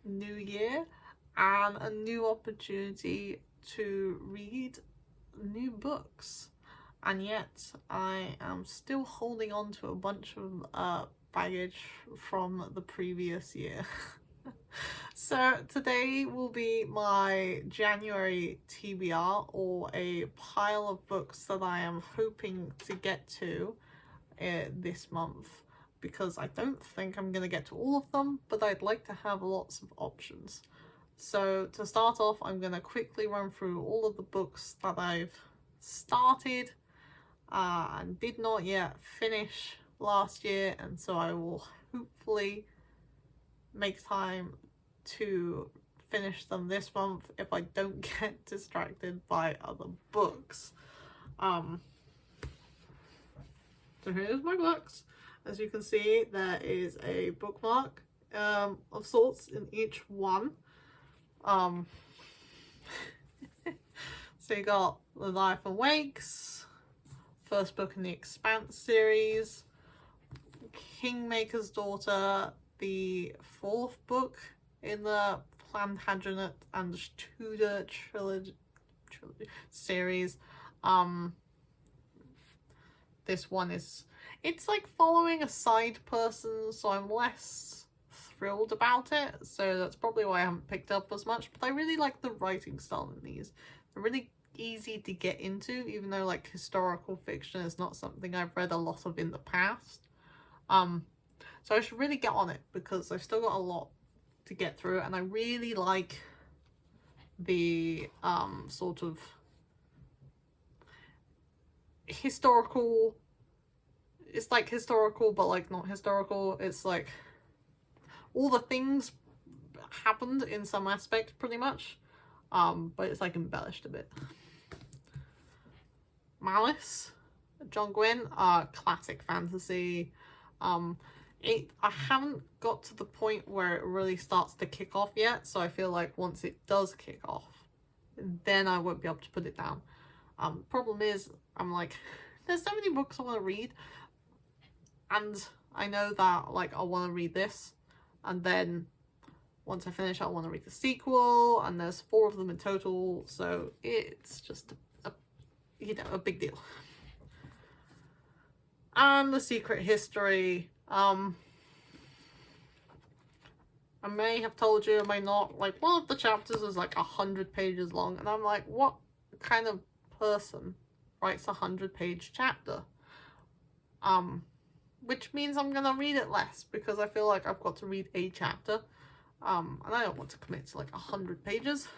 new year and a new opportunity to read new books, and yet I am still holding on to a bunch of baggage from the previous year. So today will be my January TBR, or a pile of books that I am hoping to get to this month, because I don't think I'm going to get to all of them, but I'd like to have lots of options. So to start off, I'm going to quickly run through all of the books that I've started and did not yet finish last year, and so I will hopefully make time to finish them this month if I don't get distracted by other books. So here's my books. As you can see, there is a bookmark of sorts in each one. So you got The Life Awakes, first book in the Expanse series, Kingmaker's Daughter, the fourth book in the Plantagenet and Tudor trilogy series. This one it's like following a side person, so I'm less thrilled about it, so that's probably why I haven't picked up as much. But I really like the writing style in these. They're really easy to get into, even though like historical fiction is not something I've read a lot of in the past. So I should really get on it, because I've still got a lot to get through, and I really like the sort of historical, it's like historical but like not historical. It's like all the things happened in some aspect pretty much, but it's like embellished a bit. Malice, John Gwynne, classic fantasy. I haven't got to the point where it really starts to kick off yet, so I feel like once it does kick off, then I won't be able to put it down. Problem is, I'm like, there's so many books I want to read, and I know that like I want to read this, and then once I finish I want to read the sequel, and there's 4 of them in total, so it's just a big deal. And The Secret History, I may have told you, I may not, like one of the chapters is like 100 pages long, and I'm like, what kind of person writes 100-page chapter? Which means I'm gonna read it less, because I feel like I've got to read a chapter, and I don't want to commit to like 100 pages.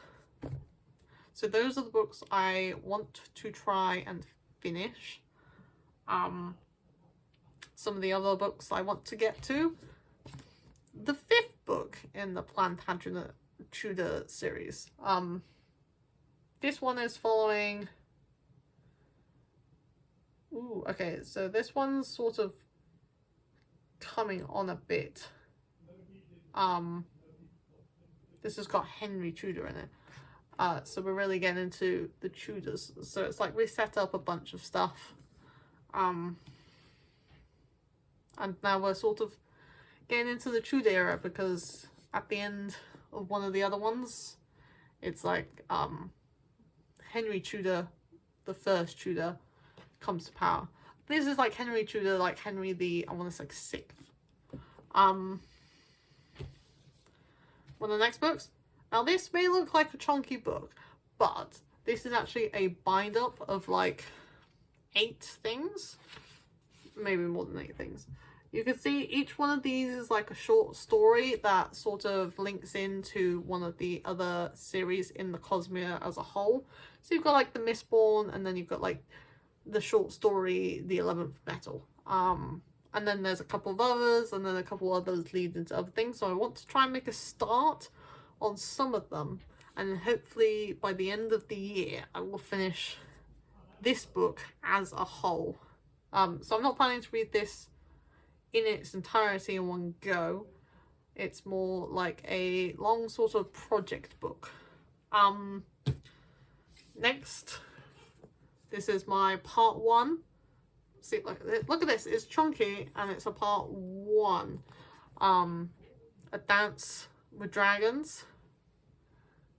So those are the books I want to try and finish. Some of the other books I want to get to. The 5th book in the Plantagenet Tudor series. This one is following... Ooh, okay, so this one's sort of coming on a bit. This has got Henry Tudor in it. So we're really getting into the Tudors. So it's like we set up a bunch of stuff. And now we're sort of getting into the Tudor era, because at the end of one of the other ones, it's like Henry Tudor, the first Tudor, comes to power. This is like Henry Tudor, like Henry the, I want to say 6th. One of the next books. Now this may look like a chunky book, but this is actually a bind up of like 8 things, maybe more than 8 things. You can see each one of these is like a short story that sort of links into one of the other series in the Cosmere as a whole. So you've got like the Mistborn, and then you've got like the short story, the 11th Metal. And then there's a couple of others, and then a couple others lead into other things. So I want to try and make a start on some of them, and hopefully by the end of the year I will finish this book as a whole. So I'm not planning to read this in its entirety in one go. It's more like a long sort of project book. Next, this is my part 1. See, look at this, it's chunky and it's a part 1. A Dance with dragons.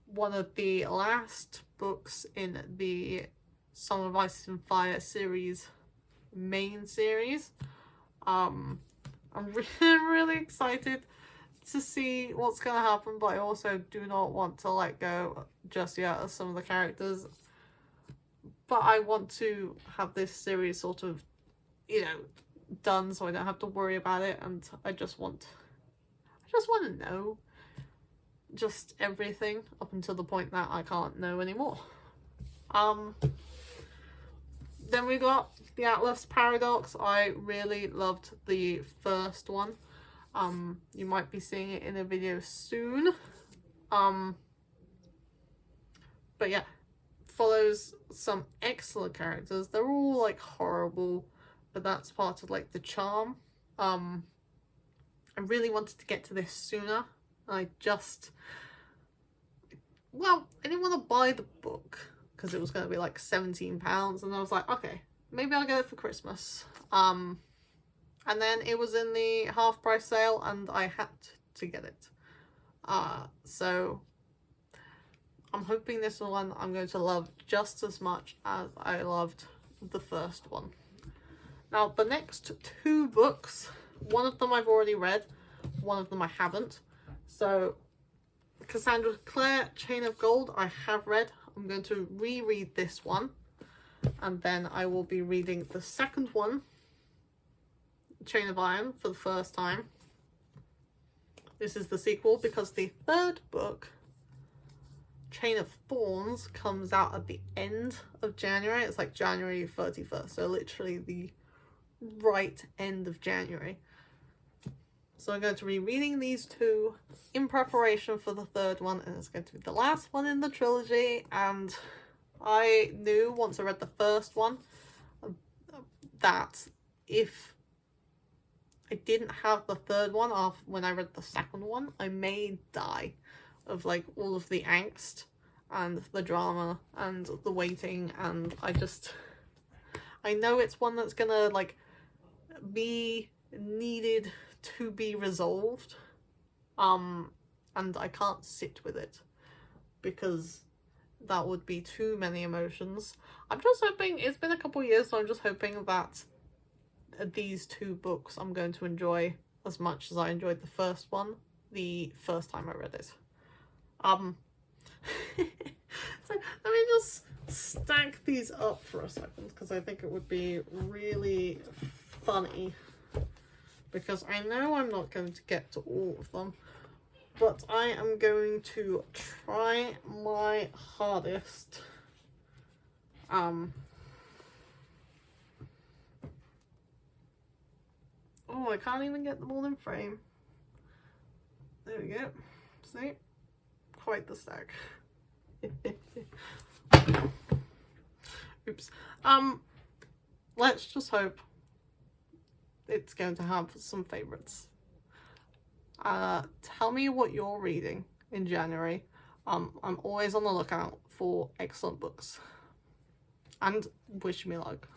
One of the last books in the Song of Ice and Fire series, main series. I'm really excited to see what's going to happen, but I also do not want to let go just yet of some of the characters. But I want to have this series sort of, you know, done so I don't have to worry about it, and I just want to know just everything up until the point that I can't know anymore. Then we got the Atlas Paradox. I really loved the first one. You might be seeing it in a video soon. But yeah, follows some excellent characters. They're all like horrible, but that's part of like the charm. I really wanted to get to this sooner. I didn't want to buy the book because it was going to be like £17, and I was like, okay, maybe I'll get it for Christmas. And then it was in the half price sale and I had to get it. So I'm hoping this one I'm going to love just as much as I loved the first one. Now the next two books, one of them I've already read, one of them I haven't. So Cassandra Clare, Chain of Gold, I have read. I'm going to reread this one, and then I will be reading the second one, Chain of Iron, for the first time. This is the sequel because the third book, Chain of Thorns, comes out at the end of January. It's like January 31st, so literally the right end of January. So I'm going to be reading these two in preparation for the third one, and it's going to be the last one in the trilogy. And I knew once I read the first one that if I didn't have the third one off when I read the second one, I may die of like all of the angst and the drama and the waiting, and I know it's one that's gonna like be needed to be resolved, and I can't sit with it because that would be too many emotions. I'm just hoping, it's been a couple years, so I'm just hoping that these two books I'm going to enjoy as much as I enjoyed the first one the first time I read it. So let me just stack these up for a second because I think it would be really funny, because I know I'm not going to get to all of them, but I am going to try my hardest. Oh, I can't even get them all in frame. There we go. See? Quite the stack. Oops. Let's just hope it's going to have some favorites. Tell me what you're reading in January. I'm always on the lookout for excellent books. And wish me luck.